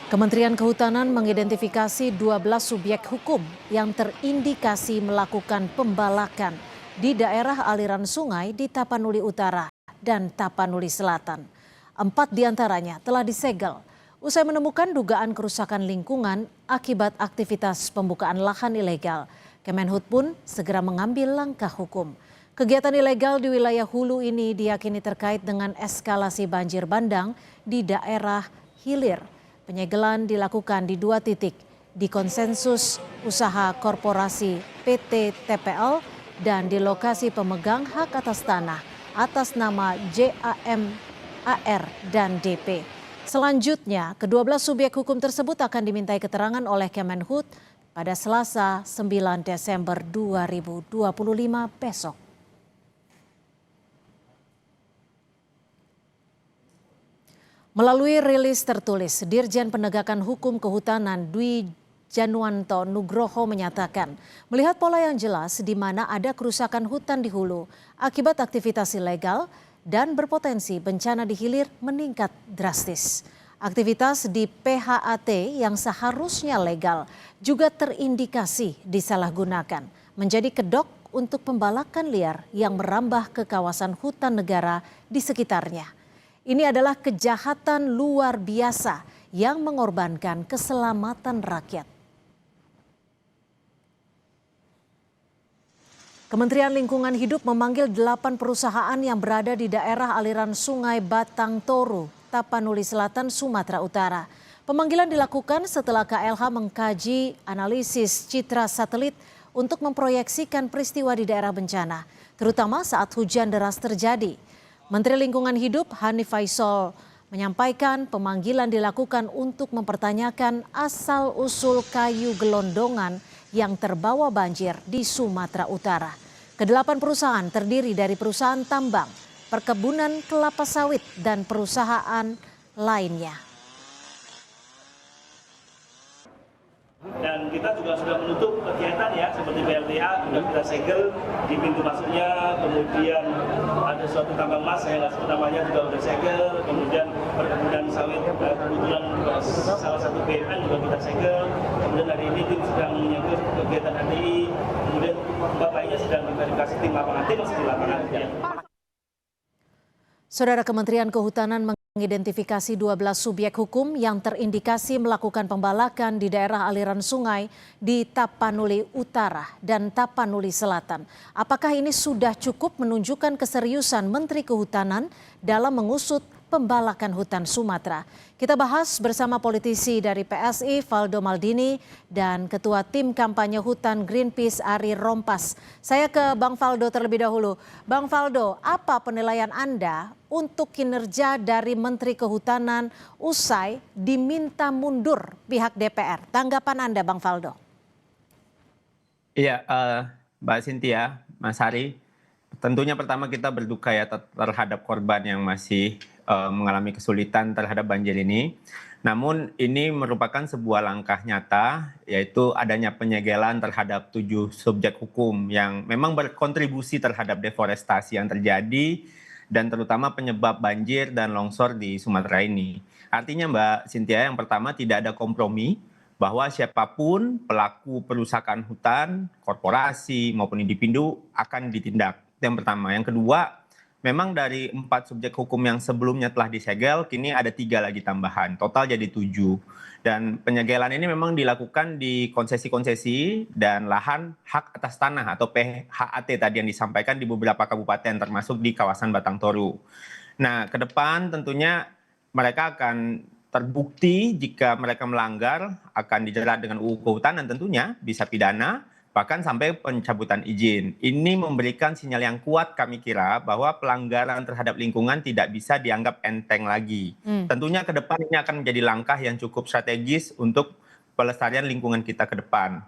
Kementerian Kehutanan mengidentifikasi 12 subjek hukum yang terindikasi melakukan pembalakan di daerah aliran sungai di Tapanuli Utara dan Tapanuli Selatan. 4 diantaranya telah disegel usai menemukan dugaan kerusakan lingkungan akibat aktivitas pembukaan lahan ilegal. Kemenhub pun segera mengambil langkah hukum. Kegiatan ilegal di wilayah hulu ini diyakini terkait dengan eskalasi banjir bandang di daerah hilir. Penyegelan dilakukan di 2 titik, di konsensus usaha korporasi PT TPL dan di lokasi pemegang hak atas tanah atas nama JAM, AR, dan DP. Selanjutnya, ke-12 subjek hukum tersebut akan dimintai keterangan oleh Kemenhub pada Selasa 9 Desember 2025 besok. Melalui rilis tertulis, Dirjen Penegakan Hukum Kehutanan Dwi Januanto Nugroho menyatakan melihat pola yang jelas di mana ada kerusakan hutan di hulu akibat aktivitas ilegal dan berpotensi bencana di hilir meningkat drastis. Aktivitas di PHAT yang seharusnya legal juga terindikasi disalahgunakan menjadi kedok untuk pembalakan liar yang merambah ke kawasan hutan negara di sekitarnya. Ini adalah kejahatan luar biasa yang mengorbankan keselamatan rakyat. Kementerian Lingkungan Hidup memanggil 8 perusahaan yang berada di daerah aliran sungai Batang Toru, Tapanuli Selatan, Sumatera Utara. Pemanggilan dilakukan setelah KLH mengkaji analisis citra satelit untuk memproyeksikan peristiwa di daerah bencana, terutama saat hujan deras terjadi. Menteri Lingkungan Hidup Hanif Faisal menyampaikan pemanggilan dilakukan untuk mempertanyakan asal-usul kayu gelondongan yang terbawa banjir di Sumatera Utara. Ke-8 perusahaan terdiri dari perusahaan tambang, perkebunan kelapa sawit, dan perusahaan lainnya. Dan kita juga sudah menutup kegiatan ya, seperti PLTA sudah kita segel di pintu masuknya, kemudian ada suatu tambang emas, saya nggak sebut namanya, juga sudah segel, kemudian perkebunan sawit, kebetulan salah satu BUMN juga kita segel, kemudian hari ini tim sedang menyangkut kegiatan HTI, kemudian 4 lainnya sedang diverifikasi tim lapangan, tim masih di lapangan. Ya. Saudara, Kementerian Kehutanan mengidentifikasi 12 subjek hukum yang terindikasi melakukan pembalakan di daerah aliran sungai di Tapanuli Utara dan Tapanuli Selatan. Apakah ini sudah cukup menunjukkan keseriusan Menteri Kehutanan dalam mengusut pembalakan hutan Sumatera? Kita bahas bersama politisi dari PSI Valdo Maldini dan Ketua Tim Kampanye Hutan Greenpeace Ari Rompas. Saya ke Bang Valdo terlebih dahulu. Bang Valdo, apa penilaian Anda untuk kinerja dari Menteri Kehutanan usai diminta mundur pihak DPR? Tanggapan Anda, Bang Valdo? Iya, Mbak Cynthia, Mas Hari, tentunya pertama kita berduka ya terhadap korban yang masih mengalami kesulitan terhadap banjir ini. Namun ini merupakan sebuah langkah nyata, yaitu adanya penyegelan terhadap 7 subjek hukum yang memang berkontribusi terhadap deforestasi yang terjadi dan terutama penyebab banjir dan longsor di Sumatera ini. Artinya Mbak Cynthia, yang pertama tidak ada kompromi bahwa siapapun pelaku perusakan hutan, korporasi maupun individu akan ditindak. Itu yang pertama. Yang kedua, memang dari 4 subjek hukum yang sebelumnya telah disegel, kini ada 3 lagi tambahan, total jadi 7. Dan penyegelan ini memang dilakukan di konsesi-konsesi dan lahan hak atas tanah atau PHAT tadi yang disampaikan di beberapa kabupaten termasuk di kawasan Batang Toru. Nah, ke depan tentunya mereka akan terbukti jika mereka melanggar akan dijerat dengan UU Kehutanan tentunya bisa pidana bahkan sampai pencabutan izin. Ini memberikan sinyal yang kuat kami kira bahwa pelanggaran terhadap lingkungan tidak bisa dianggap enteng lagi. Tentunya ke depan ini akan menjadi langkah yang cukup strategis untuk pelestarian lingkungan kita ke depan.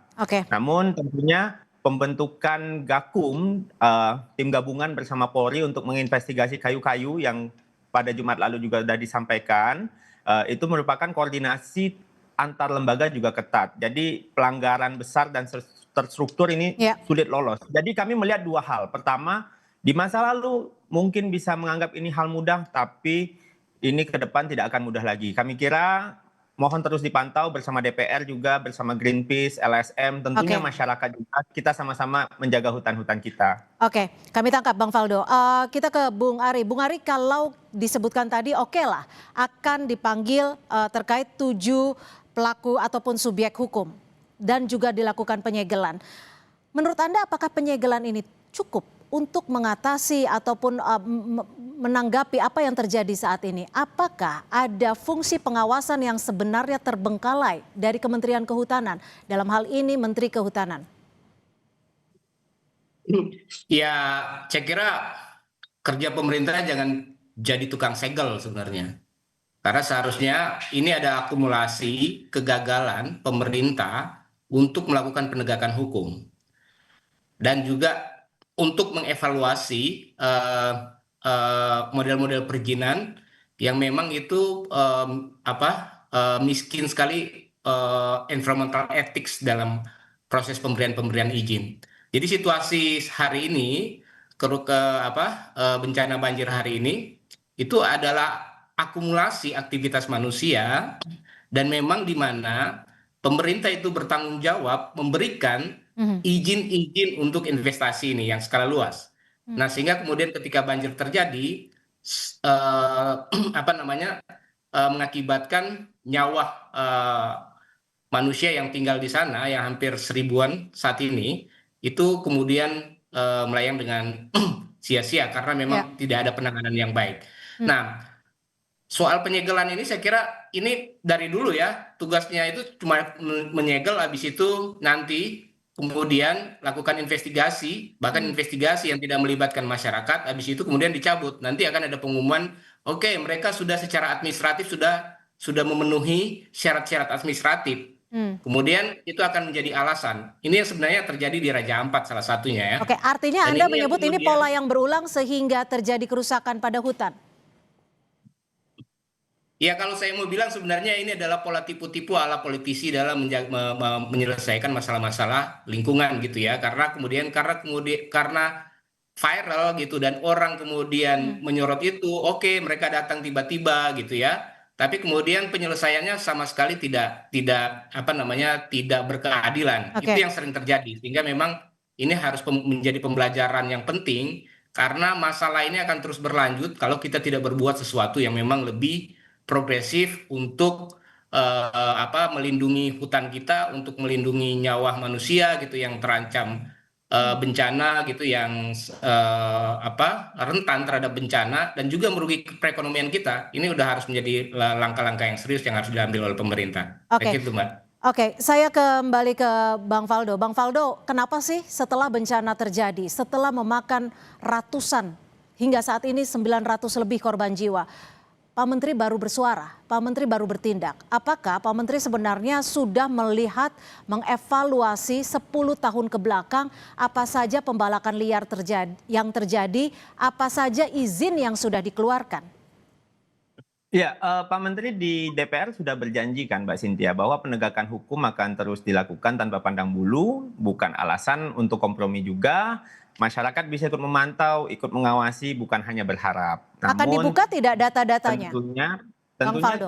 Namun tentunya pembentukan Gakum, tim gabungan bersama Polri untuk menginvestigasi kayu-kayu yang pada Jumat lalu juga sudah disampaikan, itu merupakan koordinasi antar lembaga juga ketat. Jadi pelanggaran besar dan terstruktur ini sulit lolos. Jadi kami melihat 2 hal. Pertama, di masa lalu mungkin bisa menganggap ini hal mudah, tapi ini ke depan tidak akan mudah lagi. Kami kira mohon terus dipantau bersama DPR juga, bersama Greenpeace, LSM, tentunya Oke. masyarakat juga, kita sama-sama menjaga hutan-hutan kita. Oke, kami tangkap Bang Faldo. Kita ke Bung Ari. Bung Ari, kalau disebutkan tadi oke lah akan dipanggil terkait 7 pelaku ataupun subjek hukum dan juga dilakukan penyegelan. Menurut Anda apakah penyegelan ini cukup untuk mengatasi ataupun menanggapi apa yang terjadi saat ini? Apakah ada fungsi pengawasan yang sebenarnya terbengkalai dari Kementerian Kehutanan, dalam hal ini Menteri Kehutanan? Ya, saya kira kerja pemerintah jangan jadi tukang segel sebenarnya. Karena seharusnya ini ada akumulasi kegagalan pemerintah untuk melakukan penegakan hukum. Dan juga untuk mengevaluasi model-model perizinan yang memang itu miskin sekali environmental ethics dalam proses pemberian izin. Jadi situasi hari ini bencana banjir hari ini itu adalah akumulasi aktivitas manusia dan memang di mana pemerintah itu bertanggung jawab memberikan izin-izin untuk investasi ini yang skala luas. Nah, sehingga kemudian ketika banjir terjadi mengakibatkan nyawa manusia yang tinggal di sana yang hampir 1000-an saat ini itu kemudian melayang dengan sia-sia karena memang tidak ada penanganan yang baik. Nah, soal penyegelan ini saya kira ini dari dulu ya, tugasnya itu cuma menyegel, habis itu nanti kemudian lakukan investigasi, bahkan investigasi yang tidak melibatkan masyarakat, habis itu kemudian dicabut. Nanti akan ada pengumuman, oke, mereka sudah secara administratif sudah memenuhi syarat-syarat administratif. Kemudian itu akan menjadi alasan. Ini yang sebenarnya terjadi di Raja Ampat salah satunya ya. Oke, artinya Dan Anda ini yang menyebut ini kemudian- pola yang berulang sehingga terjadi kerusakan pada hutan. Ya, kalau saya mau bilang sebenarnya ini adalah pola tipu-tipu ala politisi dalam menyelesaikan masalah-masalah lingkungan gitu ya. Karena viral gitu dan orang kemudian menyorot itu, oke, mereka datang tiba-tiba gitu ya. Tapi kemudian penyelesaiannya sama sekali tidak berkeadilan. Oke. Itu yang sering terjadi. Sehingga memang ini harus menjadi pembelajaran yang penting karena masalah ini akan terus berlanjut kalau kita tidak berbuat sesuatu yang memang lebih progresif untuk melindungi hutan kita, untuk melindungi nyawa manusia gitu yang terancam bencana gitu, yang rentan terhadap bencana dan juga merugikan perekonomian kita. Ini udah harus menjadi langkah-langkah yang serius yang harus diambil oleh pemerintah. Oke. Kayak gitu, Mbak. Oke, saya kembali ke Bang Faldo. Bang Faldo, kenapa sih setelah bencana terjadi, setelah memakan ratusan, hingga saat ini 900 lebih korban jiwa, Pak Menteri baru bersuara, Pak Menteri baru bertindak. Apakah Pak Menteri sebenarnya sudah melihat, mengevaluasi 10 tahun ke belakang apa saja pembalakan liar yang terjadi, apa saja izin yang sudah dikeluarkan? Ya, Pak Menteri di DPR sudah berjanji kan Mbak Cynthia bahwa penegakan hukum akan terus dilakukan tanpa pandang bulu, bukan alasan untuk kompromi juga. Masyarakat bisa ikut memantau, ikut mengawasi, bukan hanya berharap. Akan dibuka tidak data-datanya? Tentunya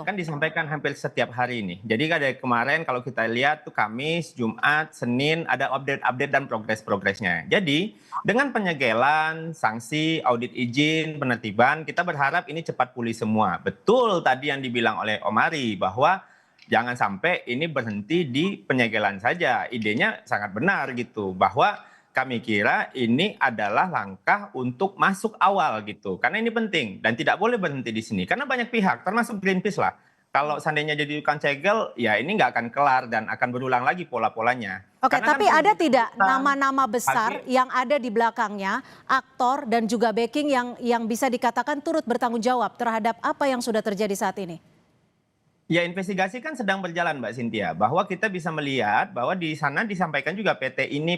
kan disampaikan hampir setiap hari ini. Jadi dari kemarin kalau kita lihat tuh Kamis, Jumat, Senin ada update-update dan progresnya. Jadi dengan penyegelan, sanksi, audit izin, penertiban, kita berharap ini cepat pulih semua. Betul tadi yang dibilang oleh Om Ari bahwa jangan sampai ini berhenti di penyegelan saja. Idenya sangat benar gitu, bahwa kami kira ini adalah langkah untuk masuk awal gitu. Karena ini penting dan tidak boleh berhenti di sini. Karena banyak pihak, termasuk Greenpeace lah. Kalau seandainya jadi tukang segel, ya ini nggak akan kelar dan akan berulang lagi pola-polanya. Oke, Karena tapi kan ada tidak nama-nama besar yang ada di belakangnya, aktor dan juga backing yang bisa dikatakan turut bertanggung jawab terhadap apa yang sudah terjadi saat ini? Ya, investigasi kan sedang berjalan Mbak Cynthia, bahwa kita bisa melihat bahwa di sana disampaikan juga PT ini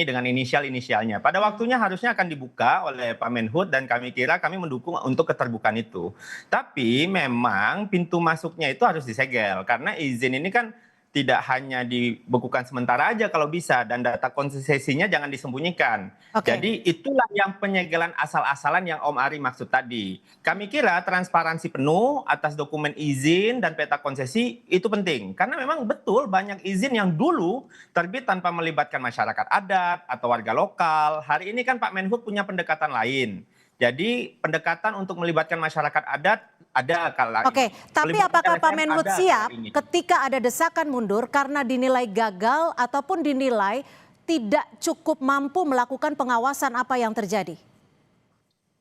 dengan inisialnya. Pada waktunya harusnya akan dibuka oleh Pak Menhub dan kami kira kami mendukung untuk keterbukaan itu. Tapi memang pintu masuknya itu harus disegel karena izin ini kan tidak hanya dibekukan sementara aja kalau bisa, dan data konsesinya jangan disembunyikan. Oke. Jadi itulah yang penyegelan asal-asalan yang Om Ari maksud tadi. Kami kira transparansi penuh atas dokumen izin dan peta konsesi itu penting. Karena memang betul banyak izin yang dulu terbit tanpa melibatkan masyarakat adat atau warga lokal. Hari ini kan Pak Menhub punya pendekatan lain. Jadi pendekatan untuk melibatkan masyarakat adat ada kala. Oke, tapi apakah Pak Menhub siap ini. ketika ada desakan mundur karena dinilai gagal ataupun dinilai tidak cukup mampu melakukan pengawasan apa yang terjadi?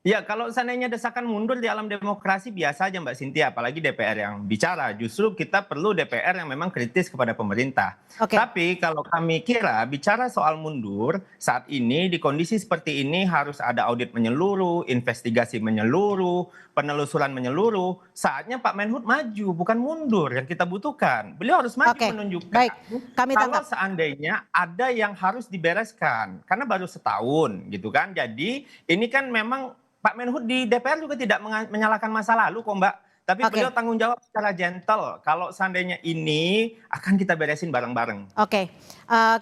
Ya, kalau seandainya desakan mundur di alam demokrasi biasa aja Mbak Cynthia, apalagi DPR yang bicara. Justru kita perlu DPR yang memang kritis kepada pemerintah. Oke. Tapi kalau kami kira bicara soal mundur, saat ini di kondisi seperti ini harus ada audit menyeluruh, investigasi menyeluruh, penelusuran menyeluruh. Saatnya Pak Menhub maju, bukan mundur yang kita butuhkan. Beliau harus maju Oke, menunjukkan baik. Kami kalau tangkap. seandainya ada yang harus dibereskan. Karena baru setahun gitu kan. Jadi ini kan memang Pak Menhub di DPR juga tidak menyalahkan masa lalu kok Mbak. Tapi Oke. beliau tanggung jawab secara gentle. Kalau seandainya ini akan kita beresin bareng-bareng. Oke,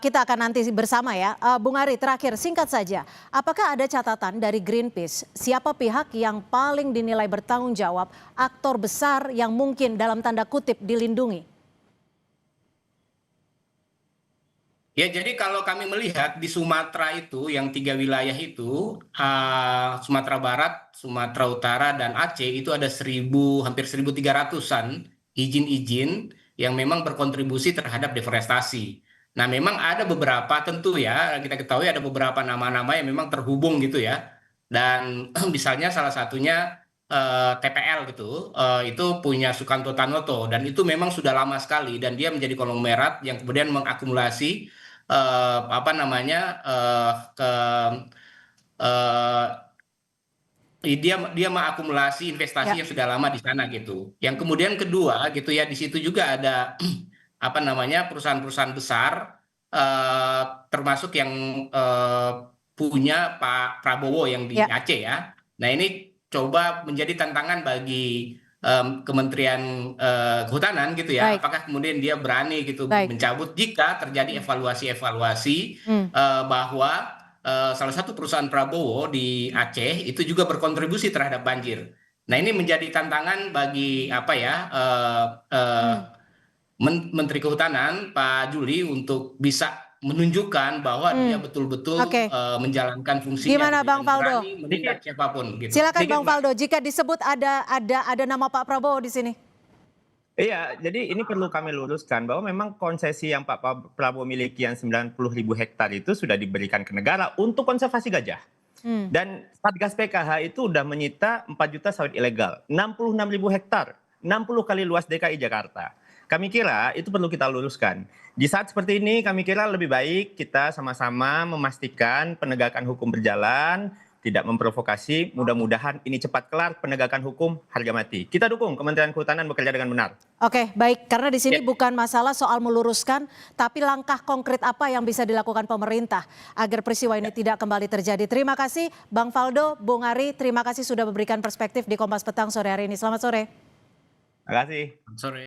kita akan nanti bersama ya. Bung Ari, terakhir singkat saja. Apakah ada catatan dari Greenpeace siapa pihak yang paling dinilai bertanggung jawab, aktor besar yang mungkin dalam tanda kutip dilindungi? Ya, jadi kalau kami melihat di Sumatera itu, yang 3 wilayah itu, Sumatera Barat, Sumatera Utara, dan Aceh, itu ada hampir 1.300-an izin-izin yang memang berkontribusi terhadap deforestasi. Nah, memang ada beberapa, tentu ya, kita ketahui ada beberapa nama-nama yang memang terhubung gitu ya. Dan misalnya salah satunya TPL gitu, itu punya Sukanto Tanoto, dan itu memang sudah lama sekali, dan dia menjadi konglomerat yang kemudian mengakumulasi apa namanya dia mengakumulasi investasi Ya. yang sudah lama di sana gitu. Yang kemudian kedua gitu ya, di situ juga ada apa namanya perusahaan-perusahaan besar, termasuk yang punya Pak Prabowo yang di Ya. Aceh ya. Nah, ini coba menjadi tantangan bagi Kementerian Kehutanan gitu ya. Baik. Apakah kemudian dia berani gitu Baik. mencabut jika terjadi evaluasi-evaluasi bahwa salah satu perusahaan Prabowo di Aceh itu juga berkontribusi terhadap banjir. Nah, ini menjadi tantangan bagi apa ya Menteri Kehutanan Pak Juli untuk bisa menunjukkan bahwa dia betul-betul Oke. menjalankan fungsinya Gimana gitu, Bang dan Faldo? berani menindak siapapun gitu. Silakan Sedikit, Bang Mbak. Faldo, jika disebut ada nama Pak Prabowo di sini. Iya, jadi ini perlu kami luruskan bahwa memang konsesi yang Pak Prabowo miliki yang 90.000 hektar itu sudah diberikan ke negara untuk konservasi gajah. Dan Satgas PKH itu sudah menyita 4 juta sawit ilegal, 66.000 hektar, 60 kali luas DKI Jakarta. Kami kira itu perlu kita luruskan. Di saat seperti ini kami kira lebih baik kita sama-sama memastikan penegakan hukum berjalan, tidak memprovokasi, mudah-mudahan ini cepat kelar, penegakan hukum harga mati. Kita dukung Kementerian Kehutanan bekerja dengan benar. Oke, baik. Karena di sini bukan masalah soal meluruskan, tapi langkah konkret apa yang bisa dilakukan pemerintah agar peristiwa ini tidak kembali terjadi. Terima kasih Bang Faldo, Bung Ari, terima kasih sudah memberikan perspektif di Kompas Petang sore hari ini. Selamat sore. Terima kasih. Sorry.